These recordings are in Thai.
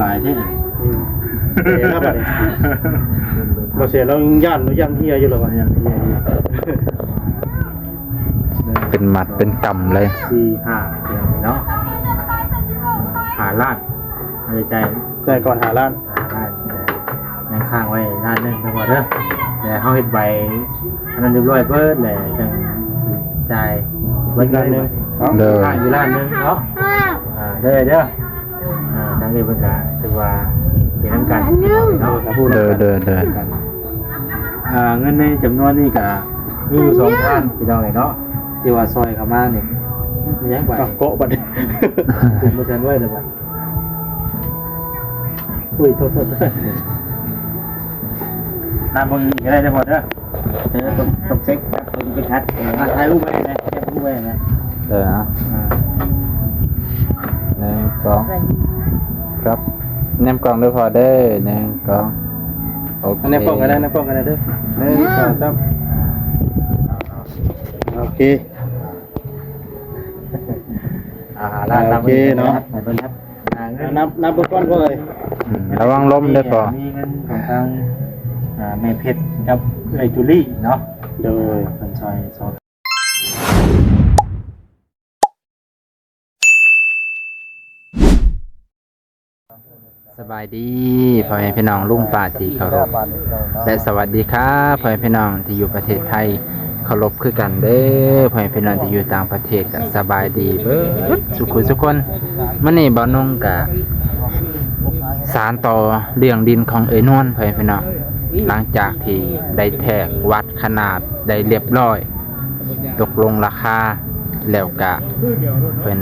หลายแท้ครับบัดนี้บ่เสียเราย่านเฮียอยู่แล้วว่าย่านเฮียอยู่ เป็นหมัดเป็นกำเลย 4-5เดือนเนาะหาล้านในใจ แต่ก่อนหาล้าน ยังค้างไว้ล้านนึงทั้งหมดเด้อแต่เฮาเฮ็ดใบอันนั้นเรียบร้อยเบิดแล้วจังจ่ายเบิดล้านนึง เด้อ ค้างอยู่ล้านนึงเนาะเด้อทางนี้เพิ่นก็ถือว่าเป็นนํกันเนาะพูด เด้อ กันเงินในจำนวนนี้ก็มีอยู่2ทางพี่น้องเนาะที่ว่าซอยเข้ามานี่มีหยังบ่ เกาะบัดนี้ ผมบ่ทันไว้แล้วบัดอุ้ยโทษตามเบิ่งอีกก็ได้ได้หมดเด้อต้องเช็คครับต้องไปทัดถ่ายรูปไว้นะแคปรูปไว้นะ เด้อนะ1 2ครับแนมกล่องเด้อพอเด้อ1 2โอเค ในป้องกันได้เด้อ1 2 3โอเค ร้านตาม โอเคเนาะ ให้เพิ่นครับเงิน นับเบิ่งก่อนพ่อเอ้ย ระวังล้มเด้อพอ มีเงินของทางแม่เพชรกับไอ้จูลี่เนาะ โดย เพิ่นซอยสบายดีพ่อแม่พี่น้องลุงป้าที่เคารพและสวัสดีครับพ่อแม่พี่น้องที่อยู่ประเทศไทยเคารพคือกันเด้อพ่อแม่พี่น้องที่อยู่ต่างประเทศก็สบายดีเบิดสุขุทุกคนมื้อนี้บ่าวนงก็สานต่อเรื่องดินของเอ้ยนวลพ่อแม่พี่น้องหลังจากที่ได้แทกวัดขนาดได้เรียบร้อย ตกลงราคาแล้วก็เพิ่น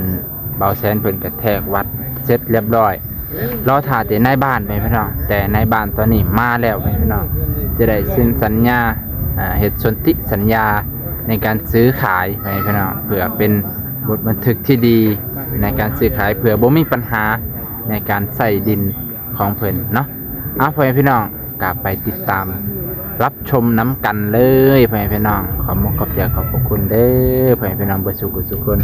เบาแสนเพิ่นก็แทกวัดเสร็จเรียบร้อยรอถ่าแต่ในบ้านไปพี่น้องแต่ในบ้านตอนนี้มาแล้วไปพี่น้องจะได้เซ็นสัญญาเฮ็ดสนธิสัญญาในการซื้อขายไปพี่น้องเพื่อเป็นบทบันทึกที่ดีในการซื้อขายเพื่อบ่มีปัญหาในการใส่ดินของเพิ่นเนาะเอาพ่อแม่พี่น้องกลับไปติดตามรับชมน้ำกันเลยพ่อแม่พี่น้องขอบคุณขอบคุณเด้อพ่อแม่พี่น้องเบิดสุขคน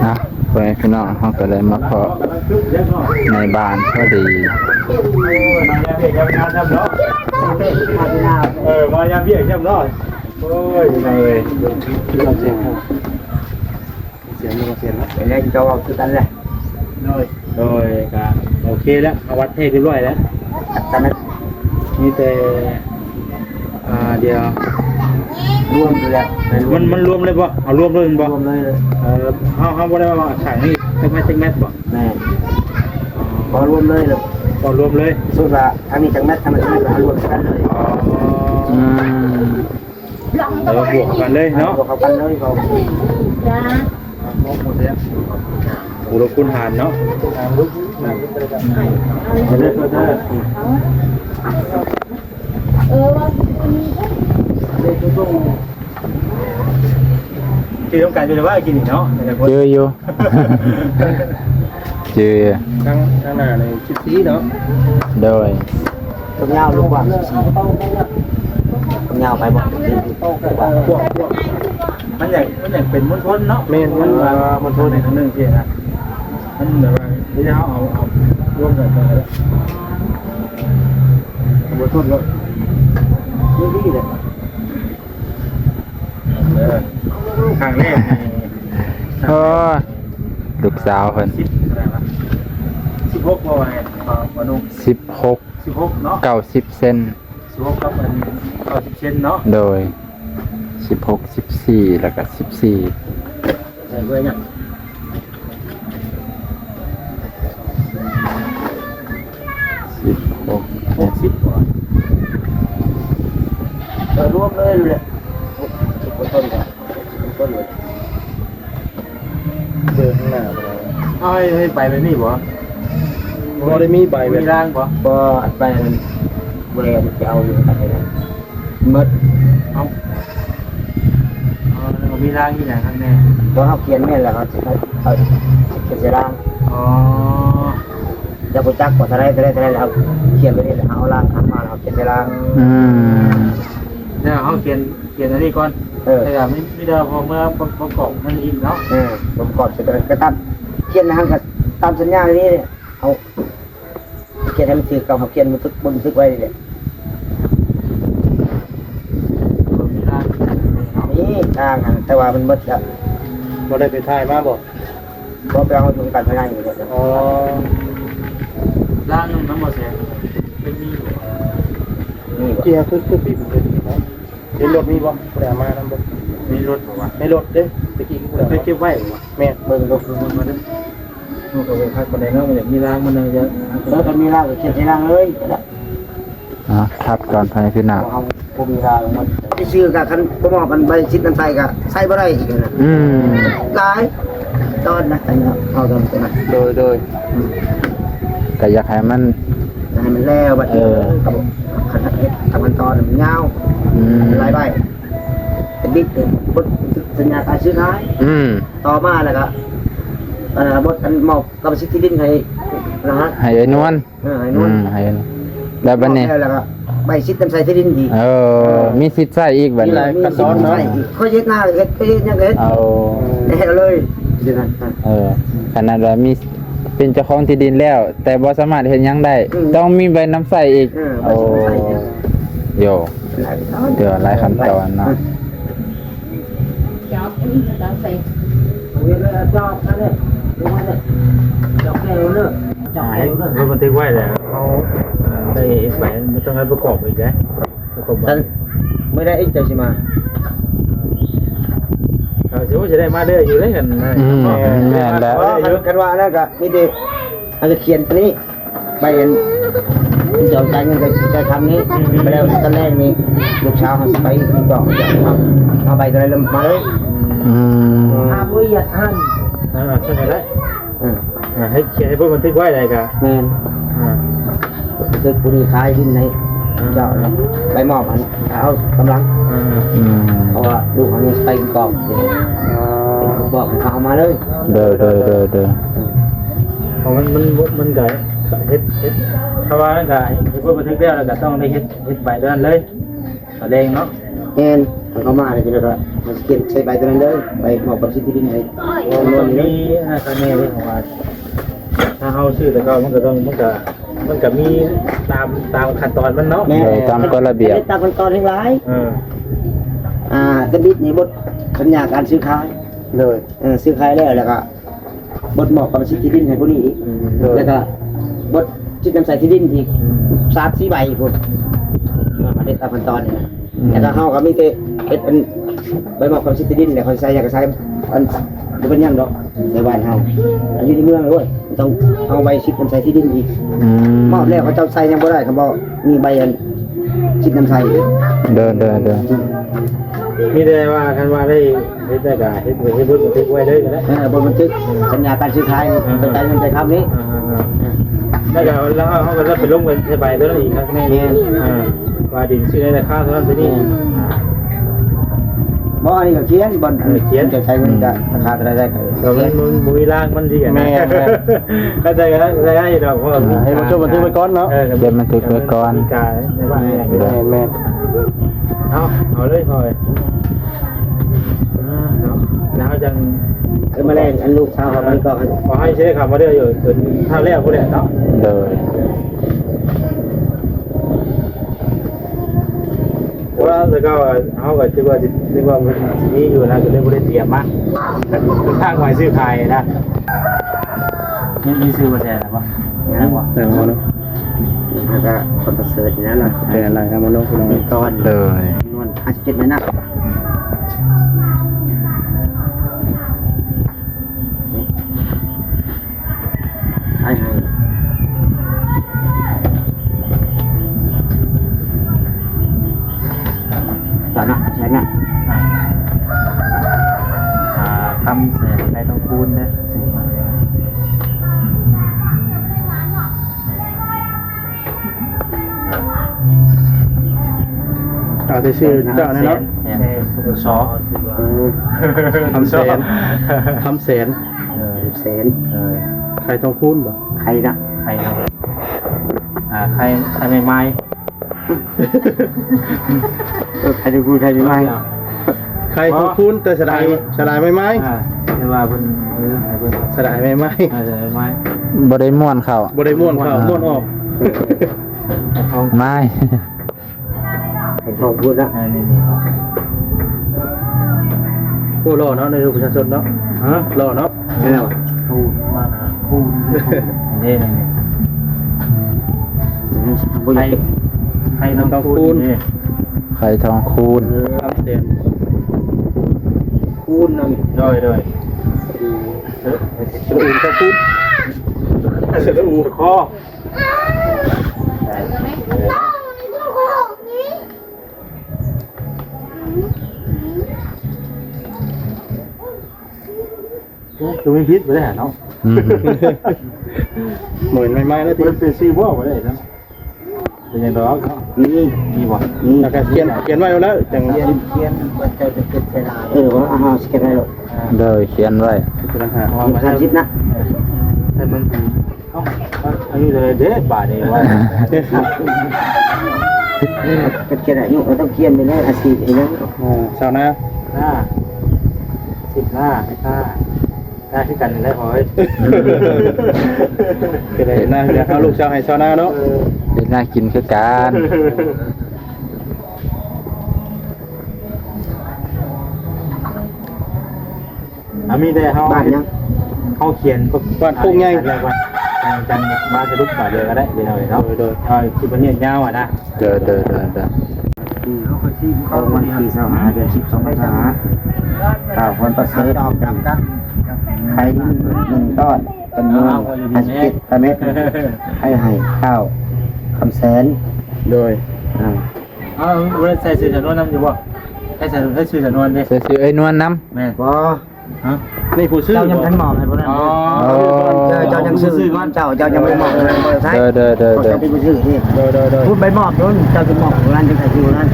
นะไปพี่น้องเขาก็เลยมาขอในบ้านพอดี มายามเบี้ยจำเนาะโอ้ยเลยเราเสียงแล้วเป็นไงจะเอาคือกันแหละโดยก็โอเคแล้วเอาวัดเทศเรียบร้อยแล้วตอนนั้นมีแต่เดี๋ยวรวมอยู่แล้วมันรวมเลยป่ะเอารวมเลยป่ะรวมเลยเขาบอกได้ว่าขังนี่เต็มแมทป่ะแน่พอรวมเลยเลยพอรวมเลยสุดละอันนี้จังแมททำไมจังแมทรวมกันเลยเราบวกกันเลยเนาะบวกกันเลยเขาจ้าหมดแล้วอุรคุณหานเนาะที่ต้องการจะว่ากินอีกเนาะเจออยู่ เจอข้างหน้าในชิดสีเนาะโดยต้มยำลูกว่าต้มยำไปบ่พวกมันอยากเป็นมณฑลเนาะเมนมณฑลในทั้งนึงที่นะมันแบบว่าที่เขาเอาร่วมกันไปแล้วมณฑลก็นี่เลยครั้งแรกโอ้ลูกสาวเพิ่น16พอไงพอนุ่ง16เนาะ90เซน16ครับมัน90เซนเนาะโดย16 14แล้วก็14ใส่ด้วยเนี่ย60ก่อนรวมเลยเลยต้นเลยเดินข้างหน้าให้ไปแบบนี้บ่บ่ได้มีใบแบบ ร่างบ่อัดไปมันแหวนจะเอาอยู่ตัดไปนะมดเอามีร่างที่ไหนข้างในบ่เขาเขียนแม่นแล้วเขาจะร่างจะบ่จักบ่ทะเลแล้วเขียนไปนี่แล้วเอาร่างทำมาแล้วเขียนร่างเนี่ยเขาเขียนอันนี้ก่อน แต่ไม่ได้พอเมื่อประกอบมันอินเนาะผมก่อนเสร็จก็ตัดเขียนนะครับกับตามสัญญานี้เนี่ยเอาเขียนให้มันถือเก่าเขียนมันบนทึกไว้เนี่ยนี่ทางแต่ว่ามันหมดแล้วบ่ได้ไปถ่ายมาบ่ไปเอาถึงการพนันอยู่เนี่ยอ๋อร่างนึงน้ำมันแสงเป็นมีนี่เกียร์คือปีเป็นเห็นรถมีบ่แต่มานํบ่มีรถบ่วะในรถเด้ตะกี้กูไปเก็บไว้บ่วะแม่เบิ่งรถมาเด้อมันก็ไปพักคนใดเนาะมันมีร่างมันเยอะแล้วก็มีร่างก็เขียนที่ร่างเลยครับก่อนภายในพี่น้องผมมีร่างหมดที่ชื่อกับคันบ่มอบมันใบชิดน้ำใสก็ใส่บ่ได้อีกนะหลายตอนนะอันนี้เอาตอนนั้นโดยก็อยากให้มันแล้วบัดกับคันเฮ็ดทำมันตอนมันยาวหลายใบเป็นบิ๊กเป็นบทสัญญาการซื้อขายต่อมาแล้วก็บทอันมอบกรรมสิทธิ์ที่ดินให้นะฮะให้นวลให้นวลแล้วบัดนี้แล้วก็ใบสิทธิ์นำใส่ที่ดินอีกมีสิทธิ์ใส่อีกบัดนี้มีขั้นตอนเนาะเขาเฮ็ดหน้าเฮ็ดไปเฮ็ดยังเฮ็ดเอาเลยขนาดว่ามีเป็นเจ้าของที่ดินแล้วแต่บ่สามารถเฮ็ดหยังได้ต้องมีใบน้ำใส่อีกโยเดี๋ยวหลายขั้นตอนเนาะจอบน้ำใส่เวลาจอบนั่นเลยจอบแก้วเนอะจอบแก้วเนอะมันบันทึกไว้แล้วเขาได้แหวนมันต้องให้ประกอบอีกนะประกอบฉันไม่ได้เอ็กซ์ใช่ไหมเดี๋ยวจะได้มาเด้ออยู่ได้กันแม่แล้วกันว่านั่นก็มีเด็กอาจจะเขียนตัวนี้ใบเงินเดี๋ยวจ่ายเงินจะทำนี้ไปแล้วตอนแรกนี้ลูกสาวเขาไปบอกจะเอาใบอะไรมาเลยบุยยัดหันใช่ไหมล่ะให้เขียนให้พวกบันทึกไว้เลยกันแม่บันทึกผู้นี้ขายดินในเจ้าไปมอบมันเอากำลังเพราะว่าลูกเขาเนี่ยไปกอบบอกเขามาเลยเด้อของมันไก่เฮ็ดถ้าว่าไก่ให้พวกบันทึกได้แล้วก็ต้องได้เฮ็ดใบเดินเลยแสดงเนาะเอ็นเขามาเลยทีเดียวมันเขียนใส่ใบตัวนั้นเลยใบหมอบกับสิ่งที่ดินเลยนี่นะครับแม่เลยของว่าถ้าเอาชื่อแต่ก็มันก็มีตามขั้นตอนมันเนาะตามกฎระเบียบตามขั้นตอนทั้งหลายกระดิษฐ์ในบทสัญญาการซื้อขายเลยซื้อขายแล้วก็บทหมอบกับสิ่งที่ดินให้พวกนี้แล้วก็บทจิตนำใส่ที่ดินอีก3-4 ใบพวกมาได้ตามขั้นตอนนี่แล้วก็เฮาก็มีแต่เฮ็ดเป็นใบหมอกกับสิ่งที่ดินแล้วเขาใส่อยากใส่อันบ่เป็นหยังดอกในบ้านเฮาอันนี้ในเมืองเลยต้องเอาใบชิดนำใส่ที่ดินอีกมอบแล้วเขาเจ้าใส่ยังบ่ได้เขาบอกมีใบอันชิดนำใส่เดินมีได้ว่ากันว่าได้เฮ็ดได้ก็เฮ็ดเพิ่นบันทึกไว้เลยก็ได้บนบันทึกสัญญาการซื้อขายจ่ายเงินจ่ายคำนี้แล้วก็แล้วเขาก็ไปลงเงินใส่ใบตัวนั้นอีกครับแม่ว่าดินซื้อในราคาเท่านั้นเท่านี้บ่อันนี้ก็เขียนบนเขียนจะใช้เงินจะราคาอะไรได้ก็มันบุยล่างมันดีกันแม่ก็ได้ดอกเพราะให้มันช่วยบันทึกไว้ก่อนเนาะเดี๋ยวบันทึกไว้ก่อนแม่เอาเลยพอยแล้วจังมาแรงอันลูกสาวเขามันก็ขอให้ใช้คำว่าเด้ออยู่จนท่าแรกผู้ใดเนาะเลยว่าแล้วก็เขาก็คิดว่ามันมีอยู่นะก็เลยไม่ได้เตรียมมากทางไว้ซื้อขายนะมีซื้อมาแทนหรือเปล่าแต่ว่าเนาะแล้วก็คนประเสริฐนั่นแหละเป็นอะไรครับมันลงทุนมีก้อนเลยนวล57ไม่นักให้ต่อนะใช่ไหมทำเสร็จในตรงคูนนะสื่อมาเอาแต่ชื่อเจ้าเนี่ยเนาะซอทำแสนใครต้องพูดบ่ใครนะใครไม่ไม้ใครจะพูดใครไม่ไม้ ใครขอบคุณแต่สลายไม่ไหม แต่ว่าเพิ่นให้เพิ่น สลายไม่ไหม ได้ไหม บ่ได้ม่วนเข้า บ่ได้ม่วนเข้าม่วนออก ไม่ ให้ขอบคุณนะนี่ โอ้รอเนาะในประชาชนเนาะ ฮะ รอเนาะ แล้วคูมาคูนี่ให้น้องคูณนี่ ไข่ทองคูณ ครับเต็ม คูณนั่นโดย สระอูก็พูดสระอูคอตัวไม่พิษไม่ได้เนาะ อืม เหมือนไม่แล้วที่ มันเป็นซีบ่บ่ได้นะเป็นยังดอกเนาะนี่บ่นี่ แล้วก็เขียนไว้แล้วจัง เขียนมันจะเป็นเวลาว่าอาหารสเก็ตได้หรอก เด้อเขียนไว้ ปัญหา มา30นะแต่มันเอ้าอันนี้เลยเด้บาทนี่ว่าก็เขียนอายุเราต้องเขียนไปเลยอาชีพอีหยัง ชาวนา หน้า10หน้าให้ค่าได้ที่กันได้หอย เป็นไรนะเดี๋ยวเอาลูกชาวให้ชาวนาเนาะ เฮ็ดน่ากินคือกัน มีแต่เฮา บ้านยัง เขาเขียนก็ บ้านพุ่งไง อะไรวะจันมาสะดุกป่าเดียวก็ได้เดี๋ยวหน่อยเนาะโดยที่ประเทศยาวอ่ะนะ เด้อ เขาวันที่สหาเดือน12พฤษภาข่าวคนประเสริฐไข่1ต้อนจำนวน57เมตรให้ข้าวคำแสน โดย เวลาใส่สื่อสำนวนนำอยู่บ่ใส่สื่อสำนวนดิ เสื้อไอ้นวลน้ำ แม่ บ่ ฮะ นี่ผู้ซื้อ เจ้ายังทันหมอบให้บ่นั่น อ๋อ เจ้ายังซื้อก่อนเจ้ายังไม่หมอบเลยบ่ใช่ เด้อ เจ้าที่ไปซื้อนี่ โดย พูดใบหมอบโดนเจ้าจะหมอบร้านจังไสอยู่นั่น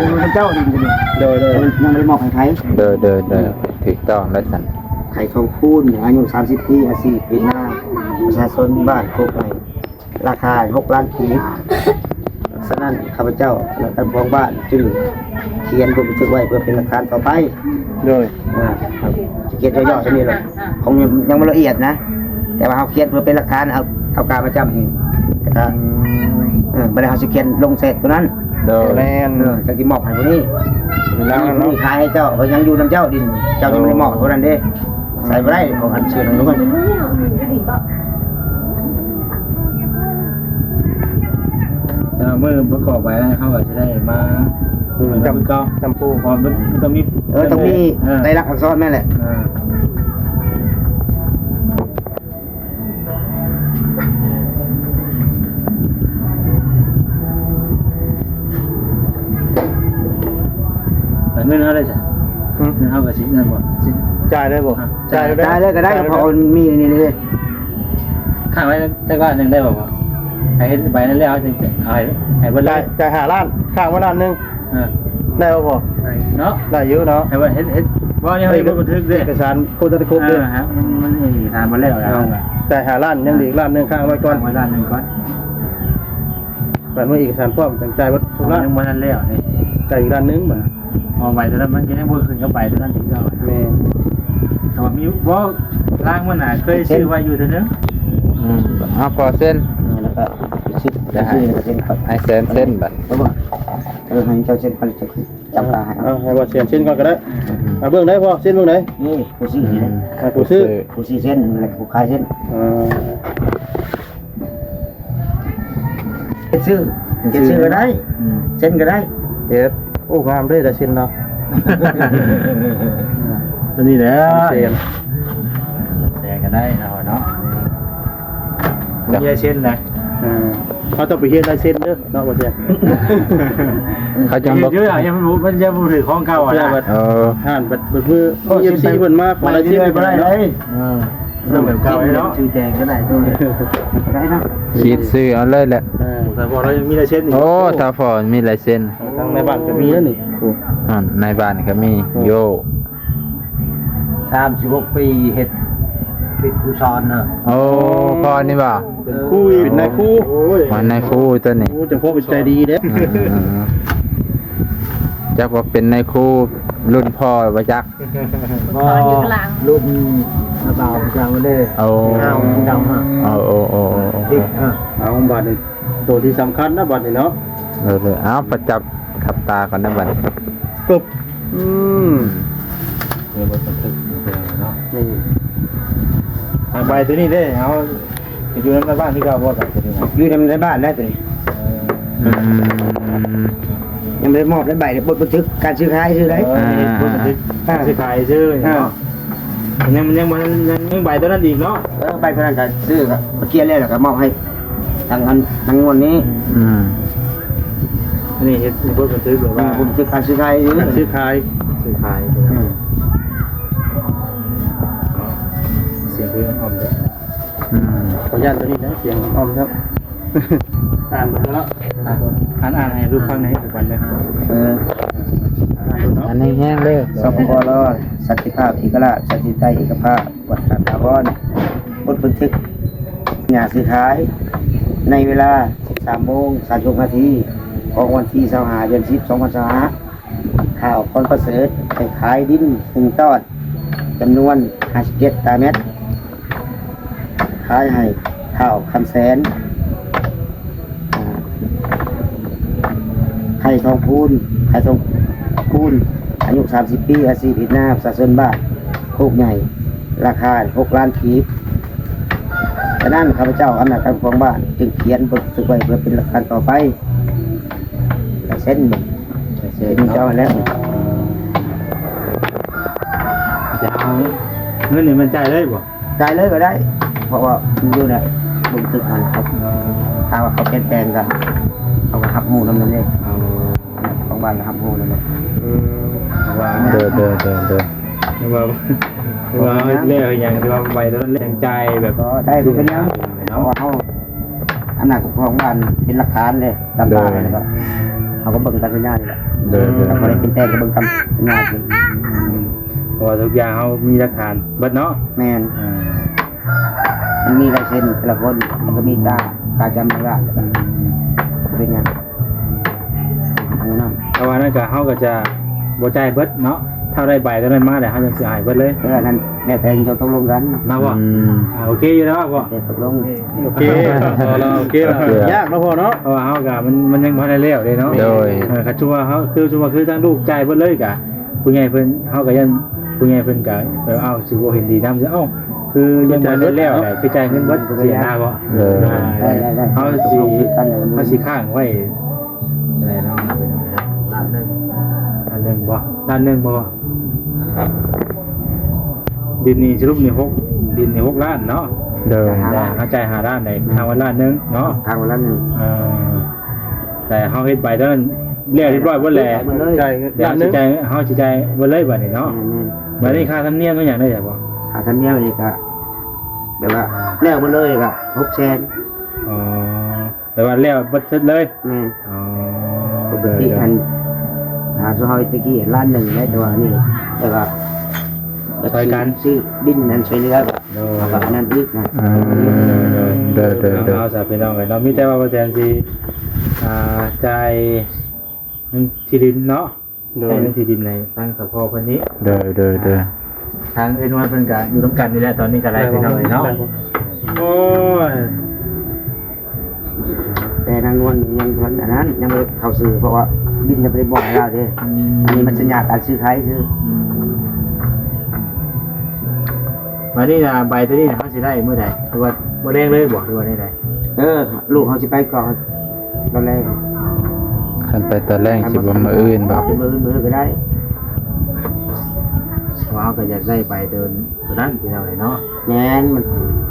อยู่เจ้าดินอยู่ โดย ยังไม่หมอบให้ใคร เด้อถูกต้องแล้วสั่น ไข่ทองคูณอายุ30 ปีอาชีพปีหน้าประชาชนบ้านโคกไผ่ราคา6 ล้านกีบฉะนั้นข้าพเจ้าและท่านพ้องบ้านจึงเขียนบนบันทึกไว้เพื่อเป็นหลักฐานต่อไป โดย ครับเขียนย่อๆเท่านี้แหละคงยังไม่ละเอียดนะ แต่ว่าเขาเขียนเพื่อเป็นหลักฐานเอาการประจำนี่นะครับไม่ได้เขาจะเขียนลงเสร็จตัวนั้น เด้อ แมน จะที่มอบให้คนนี้ แล้ว นี่ เนาะ ขายให้เจ้าเขายังอยู่น้ำเจ้าดิน เจ้ายังไม่ได้มอบคนนั้นเด้ใส่ไปได้ของอันเชื่อของนู้น เมื่อประกอบไว้เขาก็จะได้มาจำก็จำปูพร้อมมันต้องมี ต้องมีได้รักอักษรแม่แหละ เงินเท่าไรจ้ะเงินเท่ากับชิ้นเงินบ่ จ่ายได้บ่ ได้เลยก็ได้เพราะมีนี่เลย ข้างไว้แต่ก็หนึ่งได้บ่ให้ใบนั้นแล้วจริงๆให้เบิ่งได้ จ่าย5 ล้านข้างไว้ล้านนึงได้บ่พอ เนาะ ได้อยู่เนาะ ให้ว่าเฮ็ดว่ายังให้บันทึกด้วย เอกสารคนจะได้ครบเลย ฮะมันเอกสารมาแล้วแล้ว จ่าย5 ล้านยังดีล้านนึงข้างไว้ก่อน ไว้ด้านนึงก่อน แบบเมื่อเอกสารพร้อมจังจ่ายวัดทุกล้าน ยังบ่ทันแล้วนี่ จ่ายอีกล้านนึงบ่ เอาใบแต่ละมันจะได้บ่ขึ้นกับใบแต่ละถึงจะ แม่ แต่ว่ามีบ่ร่างมันน่ะเคยซื้อไว้อยู่เท่านึง เอาพอเส้น แล้วก็ชิดจะให้เส้นปัด ให้เส้นบัด แล้วก็ให้เจ้าเส้นปัดจะจำตาให้ เอาให้ว่าเสียนชิ้นก่อนก็ได้เอาเบิ่งได้พอชิ้นเบิ่งไหน นี่ผู้ซื้อนี่ ผู้ซื้อ ผู้ซื้อเส้นและผู้ขายเส้นซื้อก็ได้เส้นก็ได้ เฮ็ดโอ้งามเด้อแต่ชิ้นเนาะ ตัวนี้แหละ เสียน แชร์กันได้เนาะมีเช่นนะ เขาต้องไปเฮ็ดลายเส้นเด้อเนาะว่าเสียน เขาจังบอก เยอะยังรู้มันจะรู้ถึงของเก่าอ่ะนะ ห่านบัดมือเอฟซีเพิ่นมาขอลายเส้นไปได้เลย เรื่องแบบเก่าเนาะ ชื่อแดงก็ได้ด้วยได้นะ ขีดซื้อเอาเลยแหละ แต่พอเรายังมีเช่นอีก โอ้ถ้าพอมีลายเส้น ทางในบ้านก็มีแล้วนี่ ในบ้านก็มีโย 36 ปีเฮ็ดเป็นครูสอนเนาะ โอ้พอนี่บ่ เป็นคู่เป็นนายคู่ มันในครูตัวนี้ คู่จังพวกเป็นใจดีเด้ จักว่าเป็นในครู รุ่นพ่อบ่จัก พอรุ่นกระเป๋าจางไม่ได้ เอา เอาดำฮะ โอ้ ติดฮะ เอาบัตรนี่ตัวที่สำคัญนะบัตรนี่เนาะ เลยเอาประจับขับตาก่อนนะบัด ปึ๊บนี่บทบันทึกเนาะนี่ทางใบตัวนี้ได้เอาอยู่ในบ้านที่เราบดตัวนี้นะ อยู่ในบ้านได้ตัวนี้ยังไม่ได้มอบได้ใบเลยบทบันทึกการซื้อขายซื้อได้ บทบันทึกซื้อขายซื้อเนาะยังใบตัวนั้นอีกเนาะ ใบเท่านั้นก็ซื้อก็เกียร์แล้วก็มอบให้ทางงวดนี้ อันนี้เห็นบทบันทึกหรือว่า ผมซื้อการซื้อขายซื้อ ซื้อขายเสียงเพลงอ่อมด้วยขออนุญาตตัวนี้นะเสียงอ่อมครับอ่านหมดแล้วอ่านให้รูปข้างในทุกวันเลย อันนี้แห้งเลย สปปลสันติภาพเอกราชสันติใจเอกภาพวัดสันตาบอนบทบันทึกหย่าซื้อขายในเวลา 13:30 นาทีของวันที่25 เดือน 10 2025ข่าวคนประเสริฐไปขายดิน1 ตอดจำนวน57 ตารางเมตรขายให้ข่าวคำแสนไข่ทองพูนอายุ30 ปีอาชีพอิฐนาประชาชนบ้านโคกใหญ่ราคา6 ล้านกีบฉะนั้นข้าพเจ้าอำนาจการปกครองบ้านจึงเขียนบทสึกไว้เพื่อเป็นหลักฐานต่อไปเส้นเจ้าแล้ว จะเอาเงินนี่มันจ่ายเลยบ่ จ่ายเลยก็ได้ เพราะว่ามันอยู่ในบันทึกมันครับถ้าว่าเขาเปลี่ยนแปลงกันเขาก็หับหมูน้ำมันเลยของบ้านก็หับหมูน้ำมัน ว่า เดิน ว่าเรียกอย่างที่ว่าใบตัวนั้นเรียกใจแบบ ก็ได้ดูเป็นยังเพราะว่าเขาอำนาจปกครองบ้านเป็นหลักฐานเลยตามตาเลยก็เขาก็เบิ่งกันสัญญาณนี่แหละ เดิน แล้วก็ได้เป็นแปลงก็เบิ่งกันสัญญาณนี่ เพราะว่าทุกอย่างเขามีหลักฐานเบิดเนาะ แมนมันมีลายเซ็นแต่ละคนมันก็มีตาการจำไม่ได้แล้วก็เป็นยังทางนั้น เพราะว่านั่นก็เขาก็จะบ่จ่ายเบิดเนาะถ้าได้ใบตัวนั้นมาแต่เขาจะเสียหายเบิดเลย แล้วนั้นแม่แทงจะตกลงกัน มาบ่โอเคอยู่แล้วบ่ แต่ตกลง โอเคเราโอเคยากเนาะพ่อเนาะเพราะว่าเขาก็มันยังบ่ได้แล้วเลยเนาะ โดย คันชั่วเขาคือทั้งลูกจ่ายเบิดเลยกะผู้ใหญ่เพิ่นเขาก็ยังผู้ใหญ่เพิ่นก็แบบเอาสิบ่เห็นดีนำซะเอ้าคือยังบ่ได้แล้วแหละคือจ่ายเงินเบิดเสียหน้าบ่เขาสิข้างไว้อะไรเนาะด้านหนึงบ่ดินนี่สรุปนี่ดินนี่6 ล้านเนาะ เดิน เขาจ่าย5 ล้านในทางวันล้านนึงเนาะ ทางวันละหนึ่ง แต่เขาเฮ็ดไปตอนนั้นเรียกเรียบร้อยหมดแล้วจ่ายเงินล้านนึงเขาสิจ่ายบ่เลยบัดนี้เนาะบัดนี้ค่าธรรมเนียมมันหยังได้จ้ะบ่ หาทันเนี้ยนี่ก็แบบว่าแล้วมาเลยก็600,000 อ๋อแต่ว่าแล้วบ่เสร็จเลย แม่น อ๋อ ปกติอันหาสุเฮาตะกี้ล้านหนึ่งได้แต่ว่านี่แต่ว่าซื้อดินนั้นช่วยเหลือแบบนั้นอีกนะ เดิน เอาซะพี่น้องเอ้ยเนาะมีแต่ว่าบ่แทนสิจ่ายที่ดินเนาะจ่ายเงินที่ดินในทางสพเพิ่นนี้ เดิน ทางเอ็นวันเพิ่นก็อยู่ร่วมกันนี่แหละตอนนี้ก็ไล่พี่น้องเอ้ยเนาะโอ้ย แต่นางนวลยังทันอันนั้นยังไม่เข้าซื้อเพราะว่าดินยังไม่ได้บอกให้เราเด้อันนี้มันสัญญาการซื้อขายซื้อ มานี่นะใบตัวนี้นะเขาสิได้เมื่อใดหรือว่าบ่แรงเลยบ่หรือว่าได้ใด ลูกเขาจะไปก่อนตอนแรก ขันไปตอนแรกสิบ่มาอื่นบ่ เป็นมือก็ได้ เพราะเขาก็อยากได้ใบเดินตัวนั้นพี่น้องเอ้ยเนาะ แน่นมัน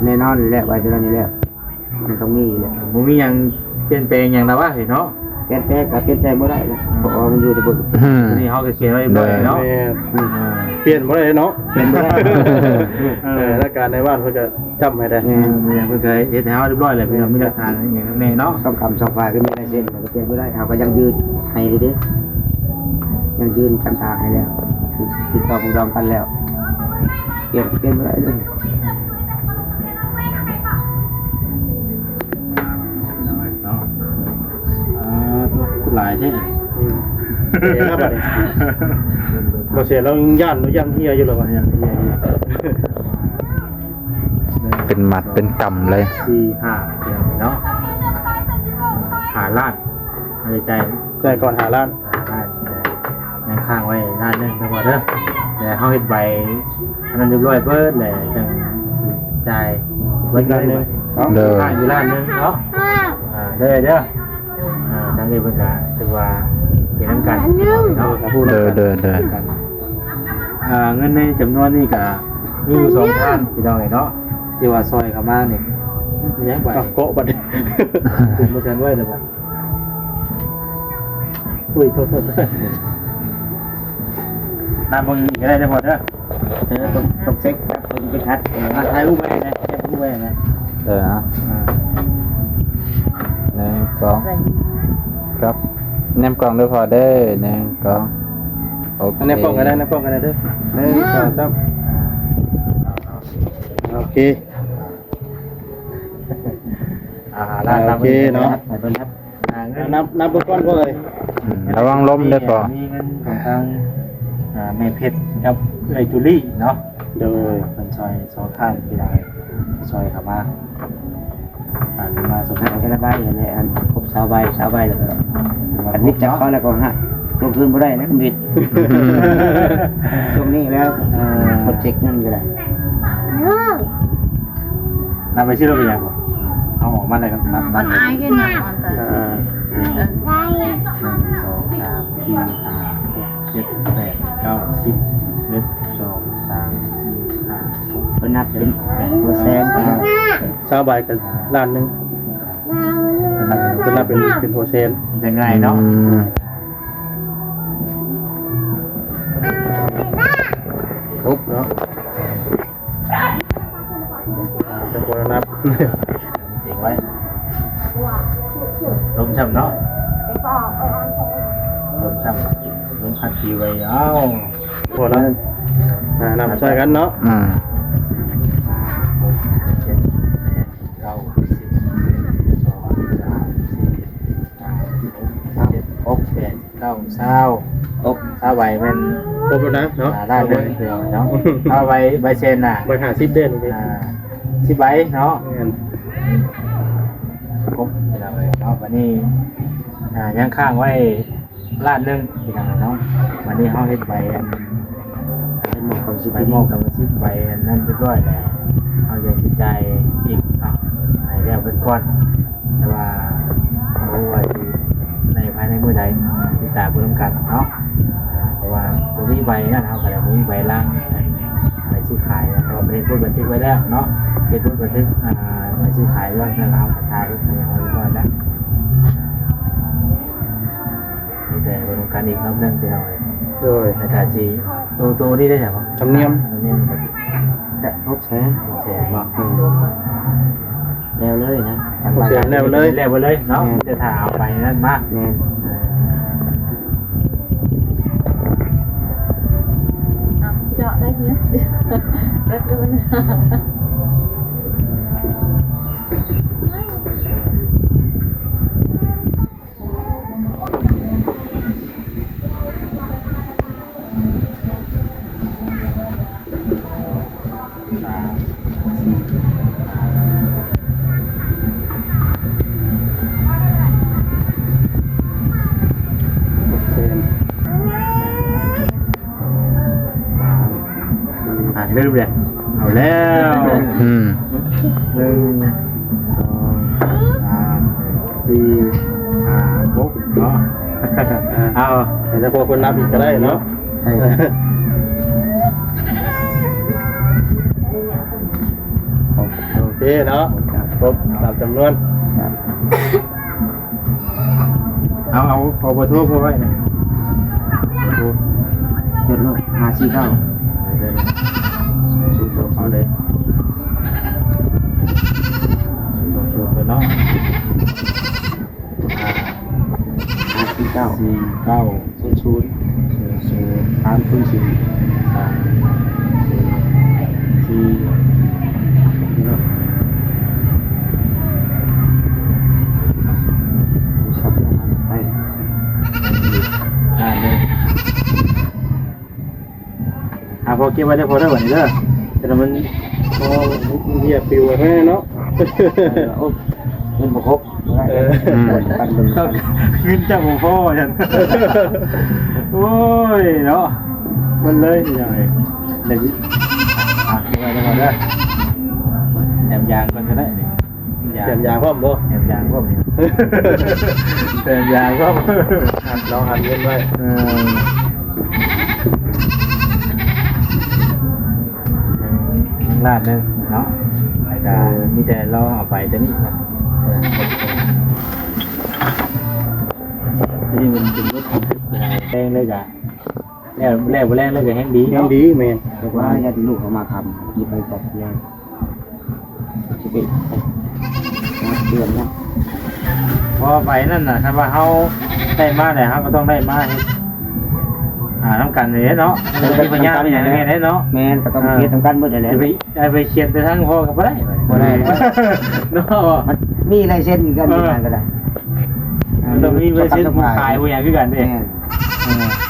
แน่นอนแหละไว้ตัวนี้แหละมันต้องมีแหละ บ่มีหยังเปลี่ยนแปลงหยังนะว่าเห็นเนาะ เปลี่ยนแปลงก็เปลี่ยนแปลงไม่ได้เลยเพราะว่ามันอยู่ในบท ตัวนี้เขาก็เขียนไว้บ่อยเนาะ เปลี่ยนบ่ได้เนาะ เปลี่ยนไม่ได้ แล้วการในบ้านเพิ่นก็จำไม่ได้ เพิ่นเคยเฮ็ดให้เฮาเรียบร้อยแล้วพี่น้องมีหลักฐานอย่างแน่เนาะ ต้องคำสองฝ่ายก็มีลายเซ็นก็เปลี่ยนไม่ได้เขาก็ยังยืนให้เลยเด้ยังยืนกันทางให้แล้วติดต่อผู้ดองกันแล้วเปลี่ยนไม่ได้เลย เนาะหลายแท้ เดี๋ยวนะบัดนี้บ่เสียเราย่านเฮียอยู่หรอวะย่านเฮียอยู่ เป็นหมัดเป็นกำเลย 4-5เดือนเนาะหาล้านในใจ แต่ก่อนหาร้าน ได้ยังค้างไว้ล้านหนึงทั้งหมดเด้อแต่เฮาเฮ็ดใบอันนั้นเรียบร้อยเบิดแล้วจังจ่ายเบิดล้านหนึง เด้อ ค้างอยู่ล้านหนึงเนาะเด้อทางนี้เพิ่นก็ถือว่าเป็นน้ำกันเนาะถ้าพูด เด้อเด้อเด้อ กันเงินในจำนวนนี้ก็มีอยู่2ท่านพี่น้องเนาะที่ว่าซอยเข้ามานี่มีหยังบ่ เอาเกาะบัดนี้ ถึงบ่ทันไว้แล้วบัดอุ้ยโทษน้ำมึงอีกก็ได้ได้หมดเด้อ ต้องเช็คครับเพิ่นไปทัด ถ่ายรูปไว้นะแคปรูปไว้นะ เด้อนะหนึ่งสองครับแนมกล่องด้วยพอเด้อหนึ่งกล่องโอเค อันนี้ป้องกันได้นะป้องกันได้เด้อ1 2 3โอเค โอเคเนาะ ไปเพิ่นครับ เงิน นับเบิ่งก่อนพ่อเอ้ย ระวังล้มเด้อพอ มีเงินของทางแม่เพชรกับเอ้ยจูลี่เนาะ โดย เป็นซอยสองข้างพี่น้องซอยเข้ามามาสมทบ แต่ละใบเลยอันครบ20ใบแล้วก็อันนี้จับเขาแล้วก็ฮะลงทุนบ่ได้นะคุณวิทย์ตรงนี้แล้วโปรเจกต์นั่นก็ได้ นำไปชื่อเราเป็นยังไงเอาออกมาเลยครับนับ มันอายขึ้นหน่อยอ่อนแต่ เพิ่นนับเป็นตัวแสน 20ใบกันล้านหนึงเพิ่นนับเป็นโปรเซนต์ จะง่ายเนาะ ครบเนาะเป็นคนนับ เองไว้ลมช่ำเนาะลมช่ำลมพัดทีไว้เอ้า พอแล้วนับช่วยกันเนาะ ถ้าใบมัน ครบแล้วนะเนาะ ได้เดือนเดียวเนาะถ้าใบเซนน่ะ ใบ50เดือนนี่ 10ใบเนาะ แม่น ครบไปแล้วเลยเนาะวันนี้ยังค้างไว้ล้านหนึงพี่น้องเนาะวันนี้เฮาเฮ็ดใบอันใบหมอกกับ10ใบอันนั้นเรียบร้อยแล้วเฮาอยากสิจ่ายอีกให้แล้วเป็นก้อนแต่ว่าบ่รู้ว่าสิในภายในมื้อใดติดตามเบิ่งกันเนาะเพราะว่าบ่มีใบนั่นเฮาก็เลยบ่มีใบล่างใบซื้อขายแล้วก็เป็นผู้บันทึกไว้แล้วเนาะเป็นผู้บันทึกใบซื้อขายแล้วนั่นเอาถ่ายให้เฮาเรียบร้อยแล้วมีแต่เบิ่งกันอีกรอบนึงพี่น้องเอ้ย โดย ในการจีตัวนี้ได้ไหม ธรรมเนียม ธรรมเนียมปกติ แต่ครบแสน แชร์บอก แล้วเลยนะ แล้วไปเลยเนาะจะถ่าเอาไปนั่นมาก แม่น เจาะได้เยอะรัดดูนะ เซน เริ่มเลยเอาแล้ว อืม 1 2 3 4 5 6เนาะเอา แต่ถ้าพอคนนับอีกก็ได้เนาะโอเคเนาะครบตามจำนวน เอาพอประท้วงพอไว้นะ เดี๋ยวลูก549 สู้ตัวเขาเลยสู้ไปเนาะ 549 สับไป 1 เก็บไว้ได้พอได้วันนี้เด้อแต่มัน โอ้เหี้ยปิวแม่เนาะ โอ้เงินบ่ครบ ตันดึงขึ้นจากหลวงพ่อฉันโอ้ยเนาะมันเลยใหญ่เดี๋ยวเก็บไว้ได้พอได้แหนมยางมันก็ได้ แถมยางพร้อมบ่ แหนมยางก็แหนมยางก็ หัดลองหัดเงินไว้ ลาดนึงเนาะไอ้กามีแต่เราเอาไปแต่นี่นี่มันเป็นรถแรงเลยจ้ะแรงแรงเลยก็แห้งดี ยังดีแม่น แต่ว่าญาติลูกเขามาทำยิบไปกับเลี้ยงสิบเอ็ดเดือนนะ พอไปนั่นน่ะถ้าว่าเขาได้มาเนี่ยเขาก็ต้องได้มาน้ำกันเลยเนาะเป็นปัญญาเป็นอย่างนี้เนาะ แม่นก็ต้องเฮ็ดทำกันเบิดนั่นแหละ จะไปเขียนไปทั้งพ่อกับบ่ได้บ่ได้เนาะ มันมีลายเส้นกันมีงานก็ได้ มันต้องมีเวอร์ชันผู้ขายผู้อย่างคือกันเด้ แม่น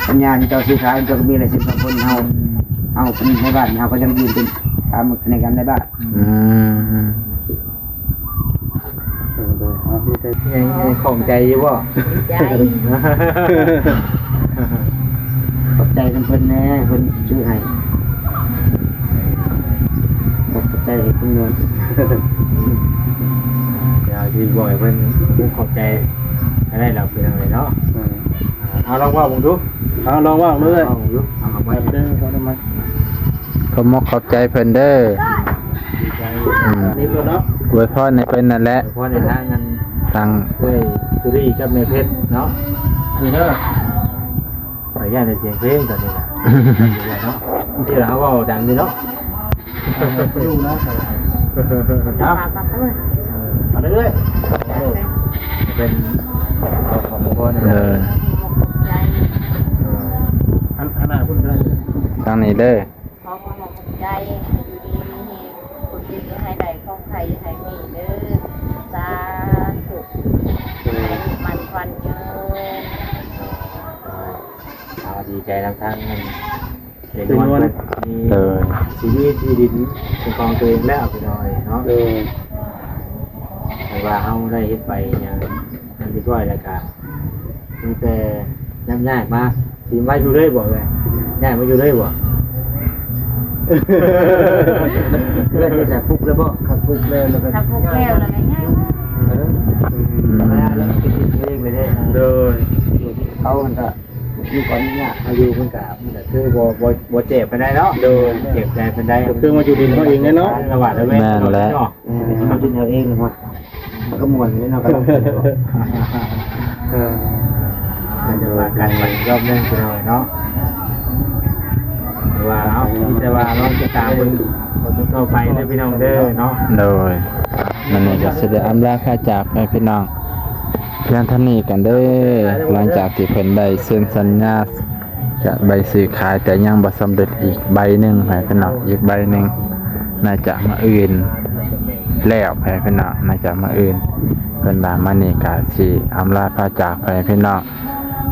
ปัญญาที่เจ้าซื้อขายเจ้าก็มีลายเส้นของคนเฮาเป็นในบ้านเฮาก็ยังยืนเป็นตามในกันในบ้าน เอามีแต่ ยังของใจอยู่บ่ ใจ ขอบใจเพิ่นแน่เพิ่นซื้อให้ขอบใจเพิ่นเงิน เดี๋ยวที่บ่อยเพิ่นขอบใจได้เราเป็นอะไรเนาะเอาลองว่าผมดู เอาลองว่างเลย เอาดูเอาไป เด้อเขาได้ไหม ขอบมกขอบใจเพิ่นเด้อ ดีใจ นี่ตัวเนาะ อวยพรให้เพิ่นนั่นแหละ เพราะในทางเงิน ทาง ด้วยตุรี่กับเมเพชรเนาะนี่เด้อขออนุญาตในเสียงเพลงตอนนี้นะเนาะที่เราก็ดังดีเนาะ อยู่เนาะ เนาะ ปากเลย มาเรื่อยๆเป็นของมงคล เออ ใจ อันน่ะพุ่นได้ ทางนี้เด้อ ขอความใจอยู่ดีมีคนดีให้ได้ของไทยให้มีเด้อสาธุมันควันเยิน ดีใจทางเงินเด็กน้อยมี เออ ชีวิตที่ดินเป็นของตัวเองแล้วไปหน่อยเนาะ แต่ว่าเขาได้เฮ็ดไปอย่างเรียบร้อยแล้วก็มีแต่ย้ำยากมากทีมว่าอยู่เลยบอกเลยยากมาอยู่เลยบอก เพื่อนจะปุ๊บแล้วบ่ขับปุ๊บแล้วแล้วก็ ถ้าพวกแก้วแล้วง่าย แล้วก็ติดเพลงไปได้ โดย เขามันก็มีก่อนเนี่ย อายุมันกับมันก็คือบ่เจ็บไปได้เนาะโดยเจ็บใจไปได้ ก็คือมาอยู่ดินเขาเองเนาะ ระหว่างระเวงเนาะ เขาจินเอาเองเลยว่ามันก็มวนเลยเนาะก็ มันจะว่าการไปรอบนึงไปหน่อยเนาะว่าเอาแต่ว่าเราจะตามมึงเราจะเข้าไปในพี่น้องเด้อเนาะ โดยมันนี่ก็สิได้อำลาค่าจากไปพี่น้องเพียงเท่านี้กันเด้อหลังจากที่เพิ่นได้เซ็นสัญญาจะใบซื้อขายแต่ยังบ่สำเร็จอีกใบหนึงให้พี่น้องอีกใบหนึงน่าจะมาอื่นแล้วให้พี่น้องน่าจะมาอื่นเพิ่นว่ามานี่ก็สิอำลาค่าจากไปพี่น้อง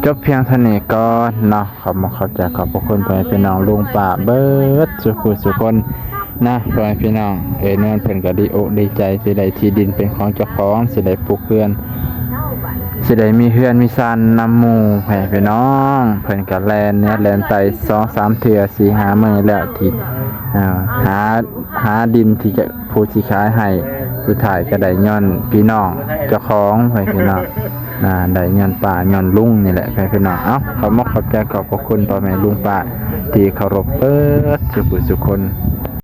จบเพียงเท่านี้ก่อนเนาะขอบใจขอบพระคุณไปพี่น้องลุงป้าเบิดสุคนนะพ่อแม่พี่น้องนวลเพิ่นก็ดีอกดีใจสิได้ที่ดินเป็นของเจ้าของสิได้ปลูกเรือนสิได้มีเรือนมีซานนำหมู่ให้พี่น้องเพิ่นก็แล่นเนี่ยแล่นไป 2-3 เทื่อ 4-5 มื้อแล้วที่หาดินที่จะผู้สิขายให้สุดท้ายก็ได้ย้อนพี่น้องเจ้าของให้พี่น้องได้ย้อนป้าย้อนลุงนี่แหละให้พี่น้องขอบใจขอบพระคุณพ่อแม่ลุงป้าที่เคารพเบิดสุขคน